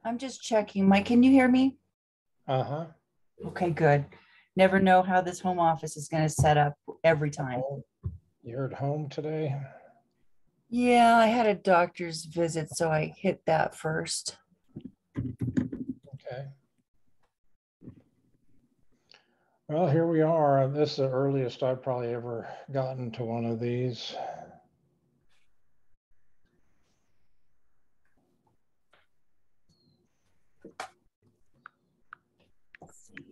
I'm just checking. Mike, can you hear me? Uh-huh. Okay, good. Never know how this home office is going to set up every time. Oh, you're at home today? Yeah, I had a doctor's visit, so I hit that first. Okay. Well, here we are. This is the earliest I've probably ever gotten to one of these. Let's see.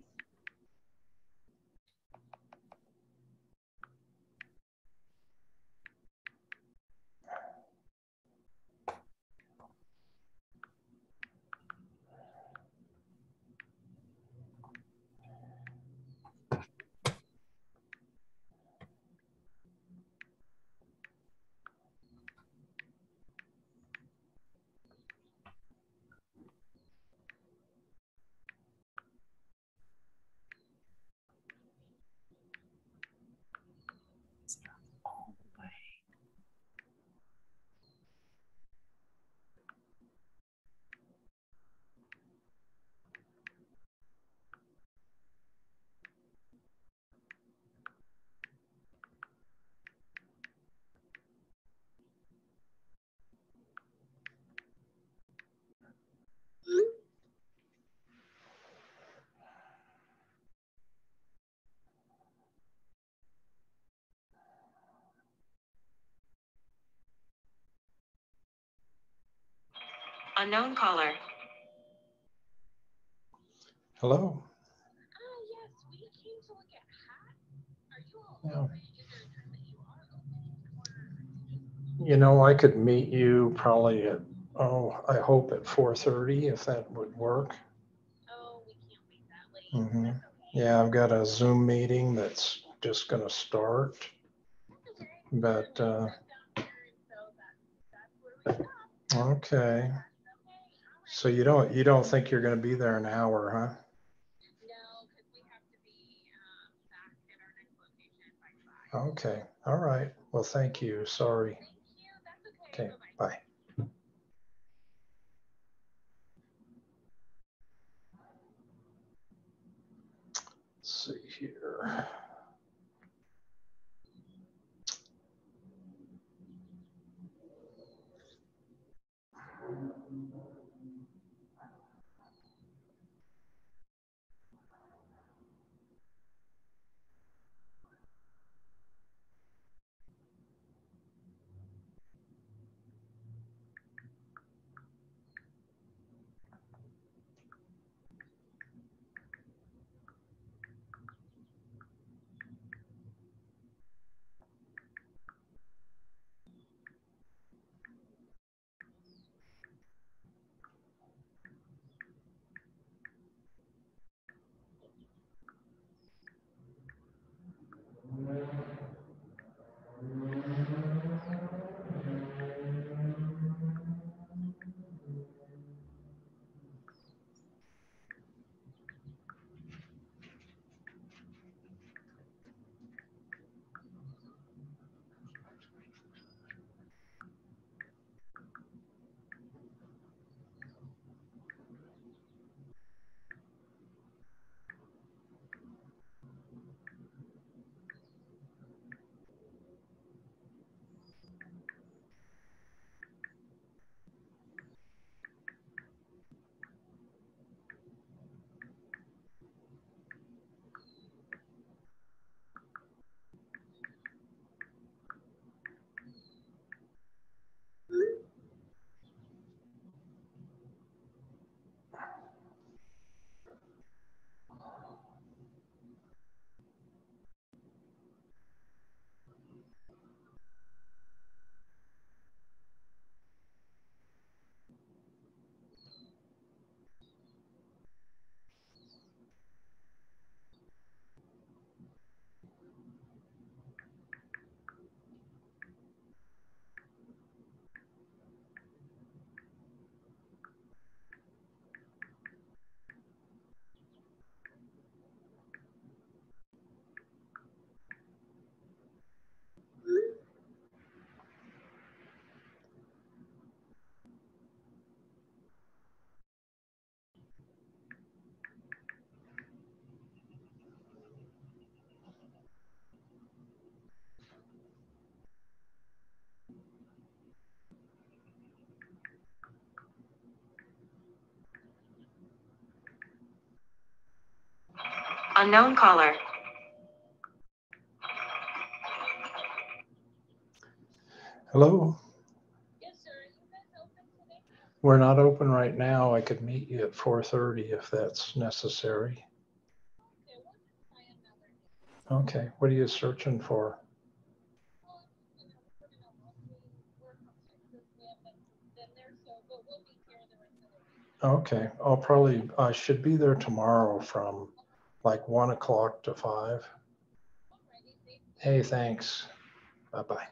It's not all the way. Unknown caller. Hello? Yes, we came to look at hats. Are you all Yeah. open? Is there a time that you are open? I could meet you probably at, I hope at 4:30 if that would work. Oh, we can't wait that late. Mm-hmm. That's okay. Yeah, I've got a Zoom meeting that's just going to start, That's okay. but We're downstairs, so that's where we stop. okay. Okay. So you don't think you're going to be there an hour, huh? No, because we have to be back at our next location by 5. Okay. All right. Well, thank you. Sorry. Thank you. That's okay. Okay. Bye-bye. Bye. Let's see here. Unknown caller. Hello, Yes, sir. Are you guys open today? we're not open right now. I could meet you at 4:30 if that's necessary. Okay, we'll just try another day. Okay, what are you searching for? Well, we're gonna mostly work on Texas. We haven't been there, so but we'll be here the rest of the week. Okay, I should be there tomorrow from like 1 o'clock to 5. Alrighty, thank you. Hey, thanks. Bye-bye.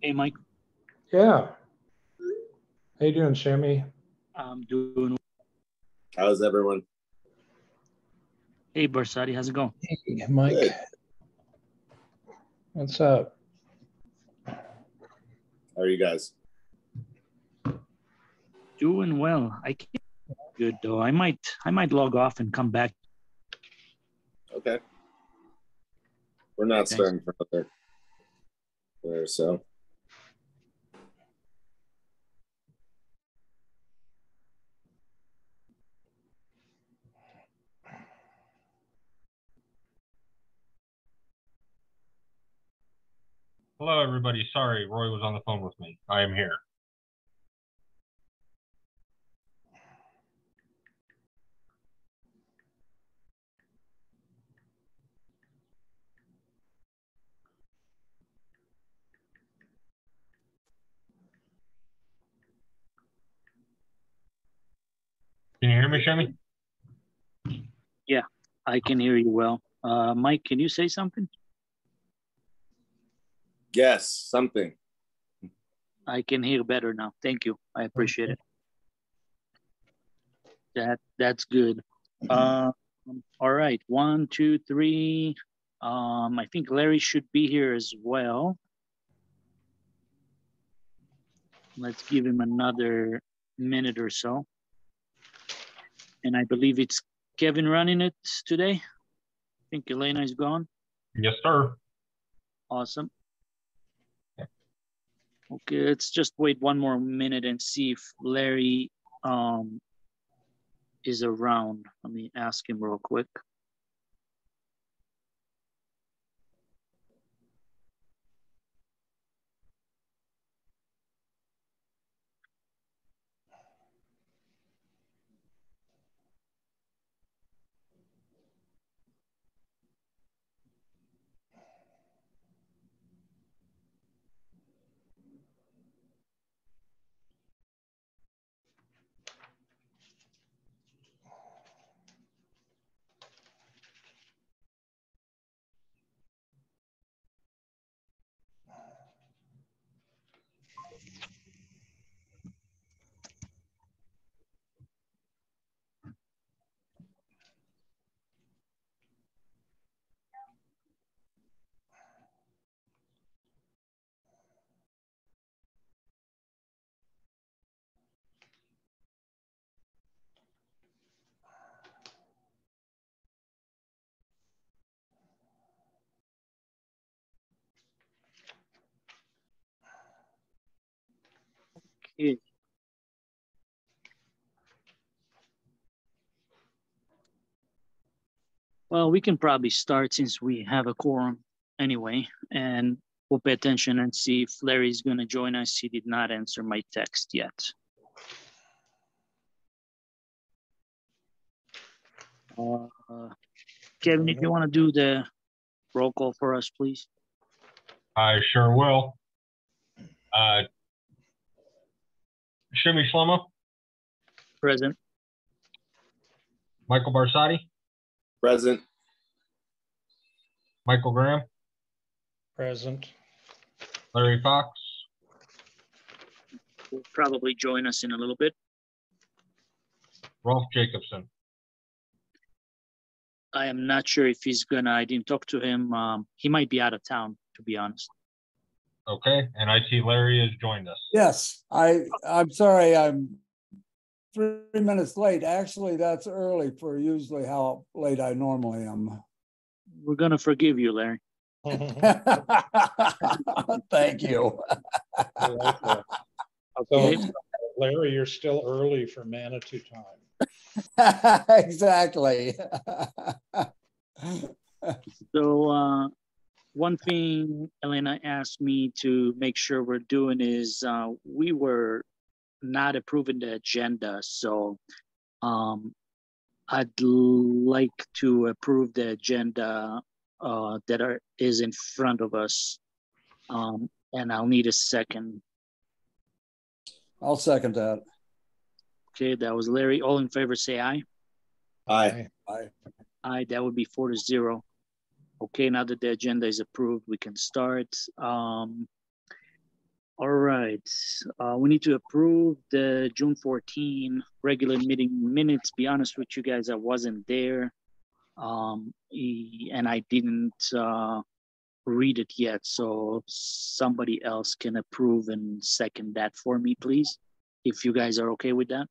Hey, Mike. Yeah. How you doing, Shimmy? I'm doing. How's everyone? Hey, Barsadi, how's it going? Hey, Mike. Good. What's up? How are you guys? Doing well. I can't. Good though. I might log off and come back. Okay. We're not Thanks. starting for another there, so. Hello, everybody. Sorry, Roy was on the phone with me. I am here. Can you hear me, Shemi? Yeah, I can hear you well. Mike, can you say something? Yes, something. I can hear better now. Thank you. I appreciate it. That's good. All right. 1, 2, 3. I think Larry should be here as well. Let's give him another minute or so. And I believe it's Kevin running it today. I think Elena is gone. Yes, sir. Awesome. Okay, let's just wait one more minute and see if Larry is around. Let me ask him real quick. Okay. Well, we can probably start since we have a quorum anyway, and we'll pay attention and see if Larry's going to join us. He did not answer my text yet. Kevin, if you want to do the roll call for us, please. I sure will. Shimi Shlomo, Present. Michael Barsadi, Present. Michael Graham, Present. Larry Fox, Will probably join us in a little bit. Rolf Jacobson. I am not sure if he's gonna, I didn't talk to him. He might be out of town, to be honest. Okay, and I see Larry has joined us. Yes, I'm sorry, I'm 3 minutes late. Actually, that's early for usually how late I normally am. We're gonna forgive you, Larry. Thank you. I like that. Okay. So, Larry, you're still early for Manitou time. Exactly. So one thing Elena asked me to make sure we're doing is we were not approving the agenda. So I'd like to approve the agenda that is in front of us. And I'll need a second. I'll second that. Okay, that was Larry. All in favor, say aye. Aye. Aye, that would be 4-0. Okay, now that the agenda is approved, we can start. All right, we need to approve the June 14 regular meeting minutes. Be honest with you guys, I wasn't there, and I didn't read it yet, so somebody else can approve and second that for me, please, if you guys are okay with that.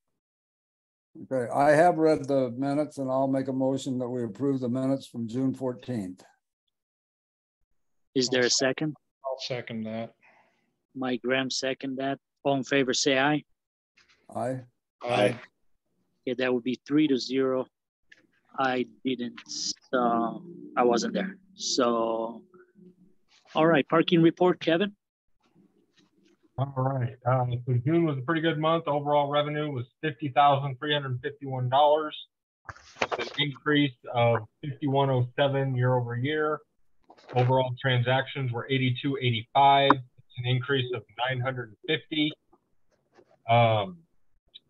Okay, I have read the minutes and I'll make a motion that we approve the minutes from June 14th. Is there a second? I'll second that. Mike Graham, second that. All in favor, say aye. Aye. Aye. Yeah, that would be 3-0. I didn't, I wasn't there. So, all right, parking report, Kevin. All right. So June was a pretty good month. Overall revenue was $50,351. It's an increase of 5107 year over year. Overall transactions were 8285. It's an increase of 950.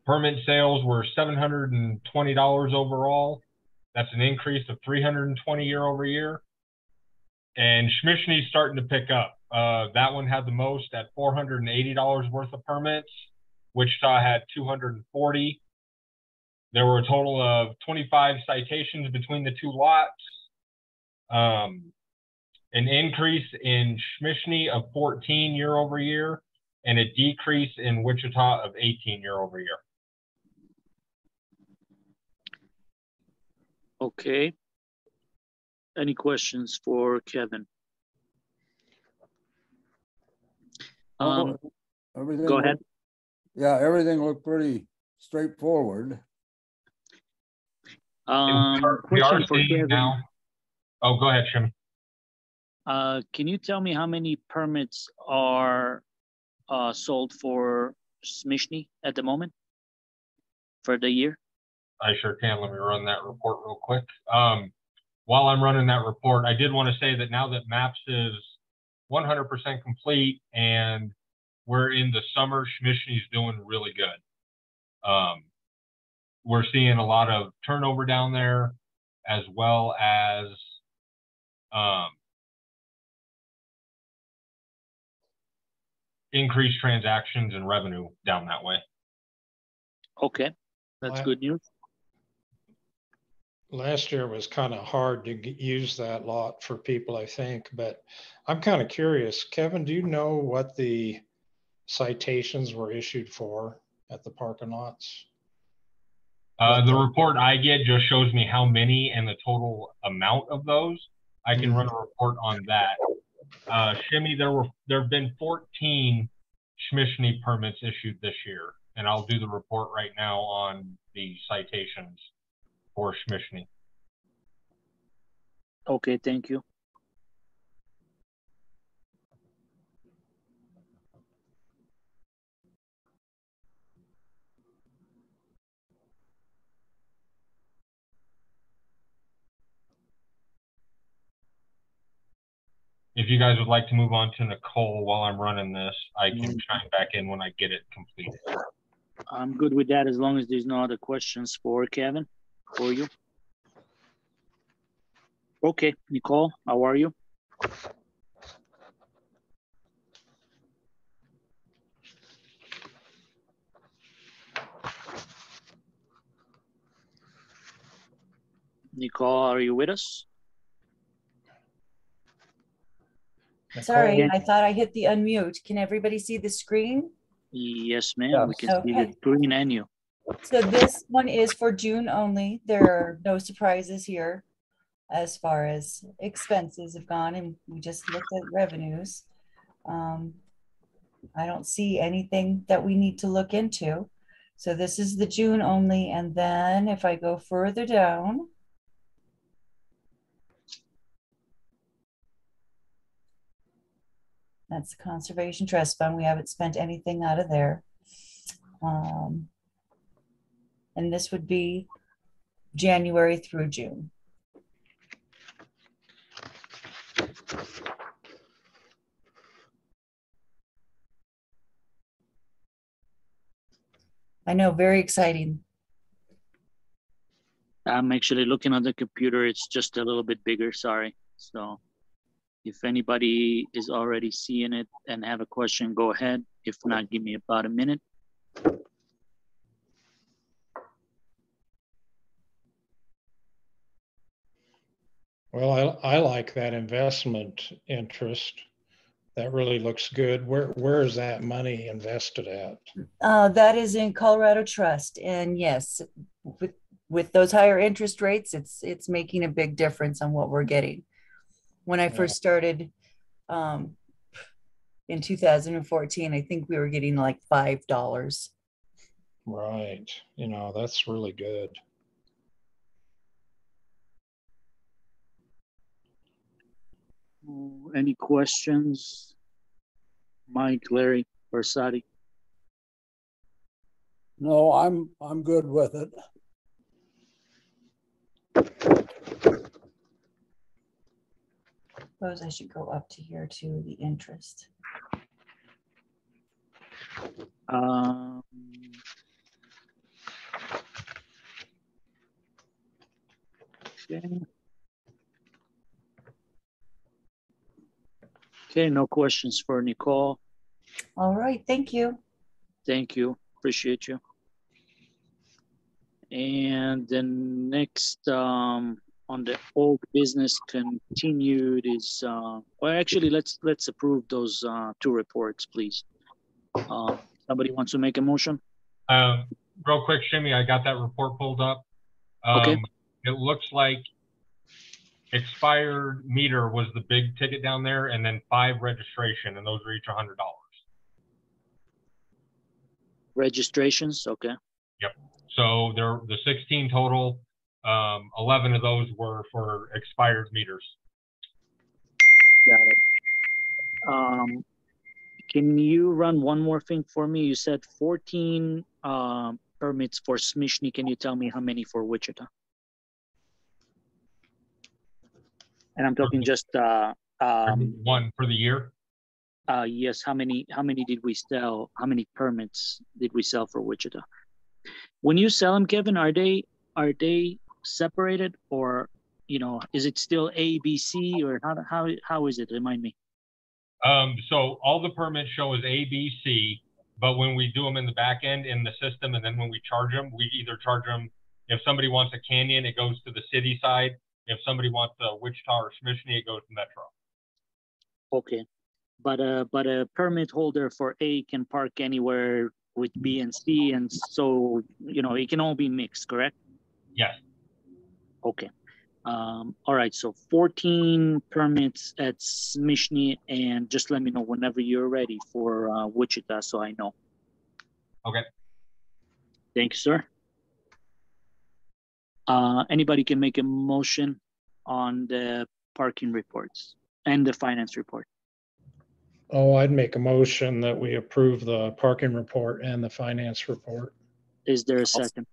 Permit sales were $720 overall. That's an increase of 320 year over year. And Shmishni's starting to pick up. That one had the most at $480 worth of permits. Wichita had 240. There were a total of 25 citations between the two lots. An increase in Shmishni of 14 year over year, and a decrease in Wichita of 18 year over year. Okay. Any questions for Kevin? Everything Go ahead. Yeah, everything looked pretty straightforward. We are Question for seeing Kevin. now. Oh, go ahead, Shimmy. Can you tell me how many permits are sold for Smishni at the moment for the year? I sure can. Let me run that report real quick. While I'm running that report, I did want to say that now that MAPS is 100% complete and we're in the summer, Shmishni's doing really good. We're seeing a lot of turnover down there, as well as increased transactions and revenue down that way. Okay, that's good news. Last year was kind of hard to use that lot for people, I think, but I'm kind of curious. Kevin, do you know what the citations were issued for at the parking lots? The report I get just shows me how many and the total amount of those. I can run a report on that. Shimmy, there have been 14 Shmishni permits issued this year, and I'll do the report right now on the citations for Shmishni. Okay, thank you. If you guys would like to move on to Nicole while I'm running this, I can chime back in when I get it completed. I'm good with that as long as there's no other questions for Kevin, for you. Okay, Nicole, how are you? Nicole, are you with us? Sorry, Nicole, I thought I hit the unmute. Can everybody see the screen? Yes, ma'am. We Yes. can see the Okay. screen and you. So this one is for June only. There are no surprises here as far as expenses have gone, and we just looked at revenues. I don't see anything that we need to look into. So this is the June only, and then if I go further down, that's the Conservation Trust Fund. We haven't spent anything out of there. And this would be January through June. I know, very exciting. I'm actually looking on the computer. It's just a little bit bigger. Sorry. So if anybody is already seeing it and have a question, go ahead. If not, give me about a minute. well, I like that investment interest. That really looks good. Where is that money invested at? That is in Colorado Trust, and yes, with those higher interest rates, it's making a big difference on what we're getting. When I first started in 2014, I think we were getting like $5. Right. You know, that's really good. Any questions? Mike, Larry, Versati? No, I'm good with it. Suppose I should go up to here to the interest. Okay. Okay, no questions for Nicole. All right, thank you. Thank you, appreciate you. And the next on the old business continued is well, actually let's approve those two reports, please. Somebody wants to make a motion? Real quick, Shimmy, I got that report pulled up. Okay. It looks like expired meter was the big ticket down there, and then 5 registration, and those are each $100. Registrations, okay. Yep. So there, the 16 total, 11 of those were for expired meters. Got it. Can you run one more thing for me? You said 14 permits for Smishny. Can you tell me how many for Wichita? And I'm talking just one for the year. yes. How many did we sell? How many permits did we sell for Wichita? When you sell them, Kevin, are they separated, or is it still A, B, C, or how is it? Remind me. So all the permits show as A, B, C, but when we do them in the back end in the system, and then when we charge them, we either charge them, if somebody wants a Canyon, it goes to the city side. If somebody wants a Wichita or Smishny, it goes to Metro. Okay, but a permit holder for A can park anywhere with B and C, and so it can all be mixed, correct? Yes. Okay. All right, so 14 permits at Smishny, and just let me know whenever you're ready for Wichita, so I know. Okay. Thank you, sir. Anybody can make a motion on the parking reports and the finance report. Oh, I'd make a motion that we approve the parking report and the finance report. Is there a second?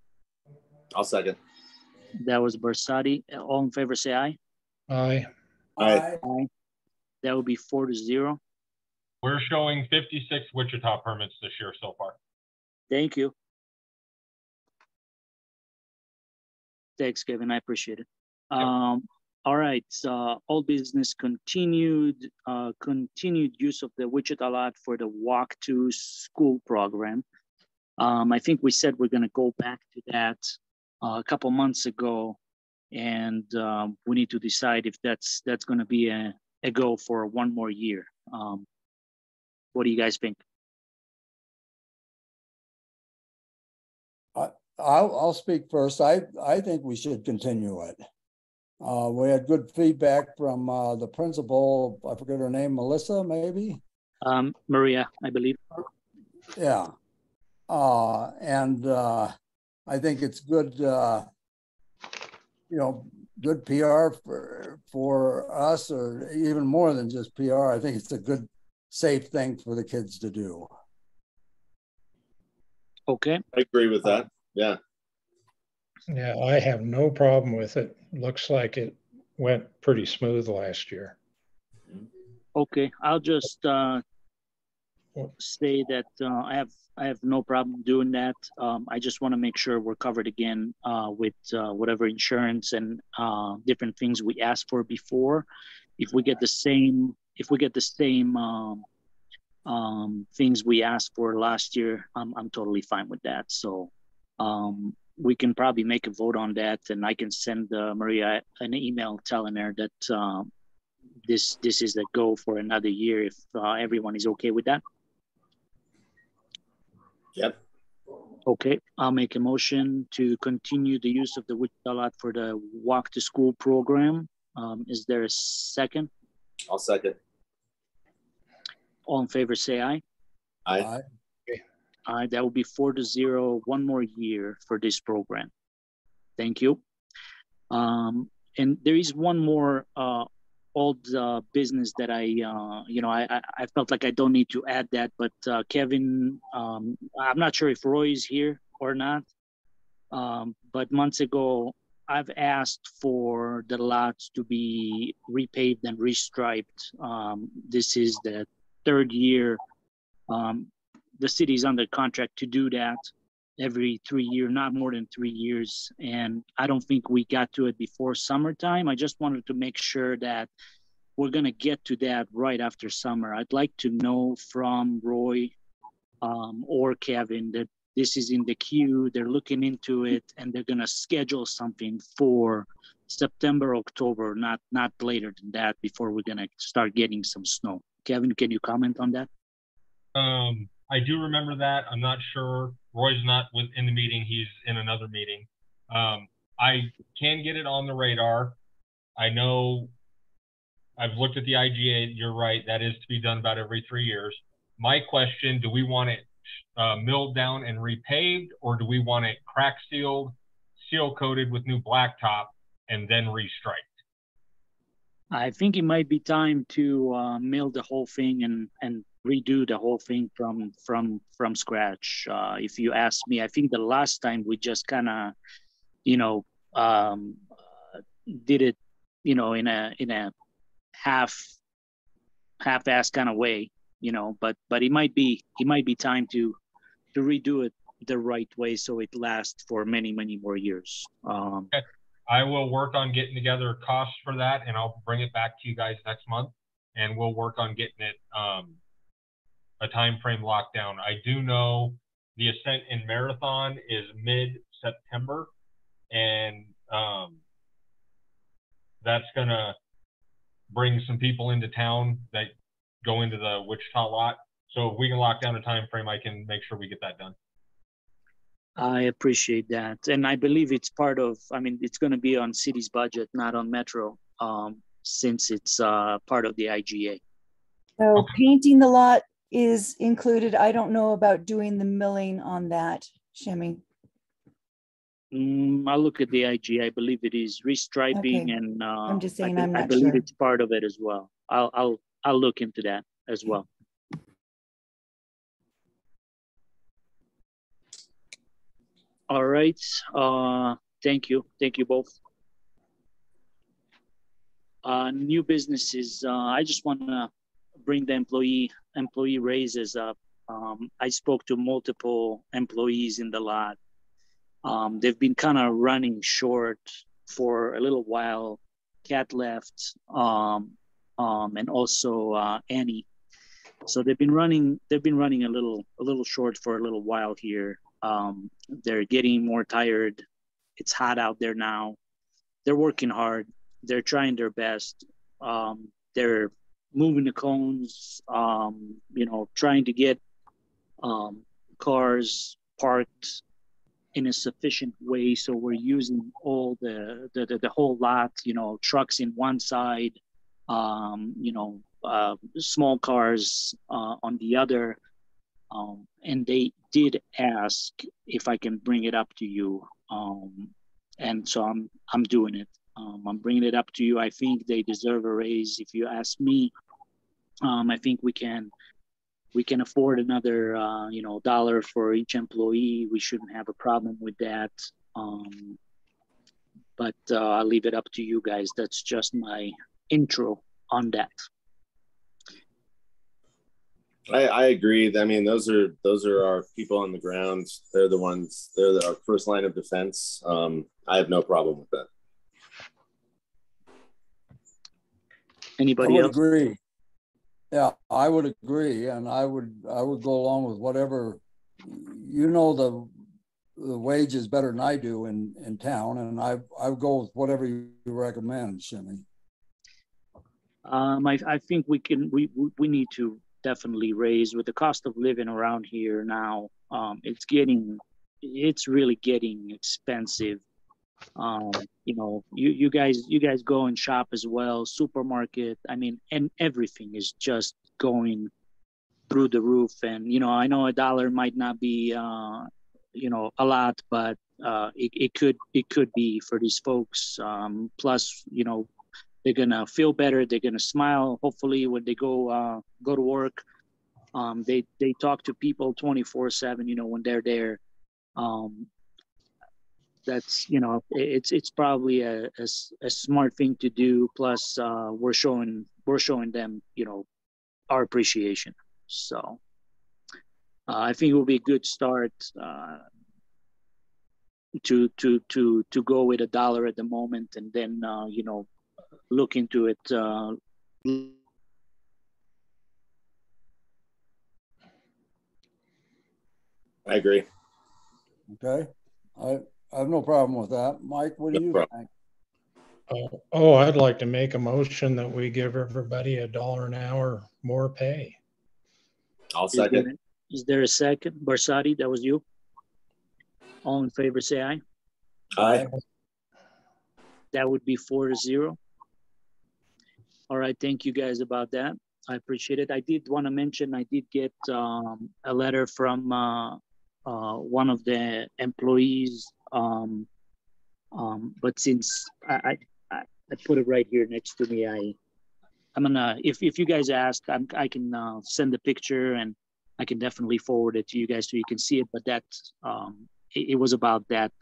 I'll second. That was Bersati. All in favor, say aye. Aye. Aye. Aye. That would be 4-0. We're showing 56 Wichita permits this year so far. Thank you. Thanks, Kevin. I appreciate it. Yep. All right. All business continued. Continued use of the Wichita lot for the Walk to School program. I think we said we're going to go back to that a couple months ago, and we need to decide if that's going to be a a go for one more year. What do you guys think? I'll speak first. I think we should continue it. We had good feedback from the principal. I forget her name, Melissa, maybe. Maria, I believe. Yeah, and I think it's good. Good PR for us, or even more than just PR. I think it's a good, safe thing for the kids to do. Okay. I agree with that. Yeah. Yeah, I have no problem with it. Looks like it went pretty smooth last year. Okay, I'll just say that I have no problem doing that. I just want to make sure we're covered again with whatever insurance and different things we asked for before. If we get the same things we asked for last year, I'm totally fine with that. So we can probably make a vote on that, and I can send Maria an email telling her that this is a go for another year if everyone is okay with that. Yep. Okay, I'll make a motion to continue the use of the Wichita lot for the walk to school program. Is there a second? I'll second. All in favor, say aye. Aye. Aye, that will be 4-0, one more year for this program. Thank you. And there is one more old business that I felt like I don't need to add that, but Kevin, I'm not sure if Roy is here or not, but months ago, I've asked for the lots to be repaved and restriped. This is the third year. The city is under contract to do that every 3 years, not more than 3 years. And I don't think we got to it before summertime. I just wanted to make sure that we're going to get to that right after summer. I'd like to know from Roy or Kevin that this is in the queue, they're looking into it, and they're going to schedule something for September, October, not later than that, before we're going to start getting some snow. Kevin, can you comment on that? I do remember that. I'm not sure. Roy's not in the meeting. He's in another meeting. I can get it on the radar. I know I've looked at the IGA. You're right. That is to be done about every 3 years. My question, do we want it milled down and repaved, or do we want it crack sealed, seal coated with new blacktop, and then restriped? I think it might be time to mill the whole thing and redo the whole thing from scratch. If you ask me, I think the last time we just kind of, did it, in a half-ass kind of way, but it might be time to redo it the right way so it lasts for many, many more years. Okay. I will work on getting together costs for that, and I'll bring it back to you guys next month, and we'll work on getting it a time frame locked down. I do know the Ascent in Marathon is mid-September, and that's going to bring some people into town that go into the Wichita lot. So if we can lock down a time frame, I can make sure we get that done. I appreciate that. And I believe it's it's going to be on city's budget, not on Metro, since it's part of the IGA. So Okay. painting the lot is included. I don't know about doing the milling on that, Shemi. I'll look at the IGA. I believe it is restriping, Okay. and I'm just saying I I'm not believe sure. it's part of it as well. I'll look into that as well. All right. Thank you both. New businesses. I just want to bring the employee raises up. I spoke to multiple employees in the lot. They've been kind of running short for a little while. Kat left, and also Annie. So they've been running a little short for a little while here. They're getting more tired. It's hot out there now. They're working hard. They're trying their best. they're moving the cones, you know, trying to get cars parked in a sufficient way. So we're using all the whole lot, you know, trucks in one side, you know, small cars on the other. And they did ask if I can bring it up to you. And so I'm doing it. I'm bringing it up to you. I think they deserve a raise. If you ask me, I think we can afford another, you know, dollar for each employee. We shouldn't have a problem with that. But I'll leave it up to you guys. That's just my intro on that. I agree. I mean, those are our people on the ground. They're the ones. They're our first line of defense. I have no problem with that. Anybody else? Agree. Yeah, I would agree, and I would go along with whatever, you know, the wages better than I do in town, and I would go with whatever you recommend, Shimmy. I think we need to definitely raise with the cost of living around here now. It's really getting expensive. You know, you guys go and shop as well, supermarket. I mean, and everything is just going through the roof. And you know, I know $1 might not be you know, a lot, but it could be for these folks. Plus, you know, they're gonna feel better. They're gonna smile, hopefully, when they go to work. They talk to people 24/7. You know, when they're there. That's, you know, it's probably a smart thing to do. Plus, we're showing them, you know, our appreciation. So I think it will be a good start to go with $1 at the moment, and then you know, look into it. I agree. Okay, I have no problem with that. Mike, what do you think? I'd like to make a motion that we give everybody $1 an hour more pay. I'll second. Is there a second? Barsati, that was you? All in favor, say aye. Aye. That would be 4-0. All right, thank you guys about that. I appreciate it. I did want to mention, I did get a letter from one of the employees, but since I put it right here next to me, I'm gonna, if you guys ask, I can send the picture, and I can definitely forward it to you guys so you can see it. But that it was about that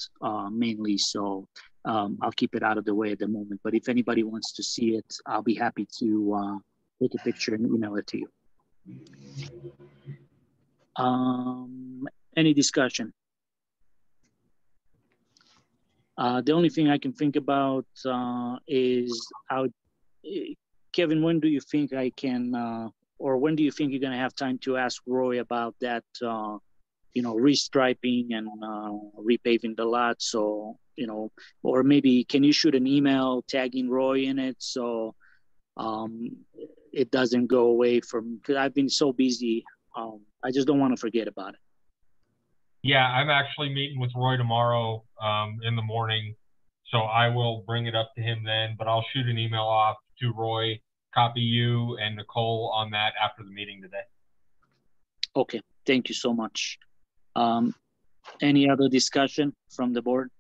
mainly, so I'll keep it out of the way at the moment. But if anybody wants to see it, I'll be happy to take a picture and email it to you. Any discussion? The only thing I can think about is how, Kevin, when do you think I can, or when do you think you're going to have time to ask Roy about that, you know, restriping and repaving the lot? So, you know, or maybe can you shoot an email tagging Roy in it so it doesn't go away from, because I've been so busy. I just don't want to forget about it. Yeah, I'm actually meeting with Roy tomorrow in the morning, so I will bring it up to him then, but I'll shoot an email off to Roy, copy you and Nicole on that after the meeting today. Okay, thank you so much. Any other discussion from the board?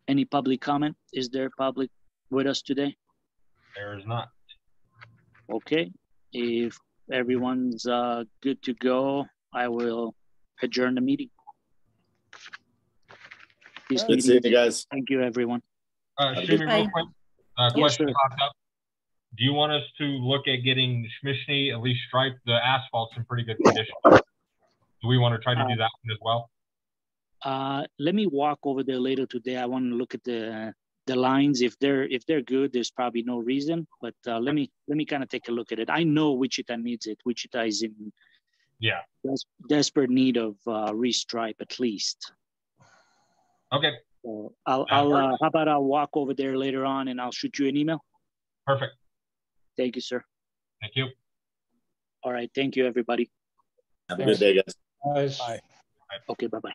Any public comment? Is there public with us today? There is not. Okay, if everyone's good to go, I will adjourn the meeting. Good seeing you guys. Thank you, everyone. Shimmy, real quick, question Yes, popped up. Do you want us to look at getting Schmischney at least striped? The asphalt's in pretty good condition. Do we want to try to do that one as well? Let me walk over there later today. I want to look at the lines. If they're good, there's probably no reason. But let me kind of take a look at it. I know Wichita needs it. Wichita is in desperate need of restripe at least. Okay, So That how works. about I'll walk over there later on and I'll shoot you an email. Perfect. Thank you, sir. Thank you. All right. Thank you, everybody. Have a good day, guys. Guys. Bye. Okay. Bye-bye.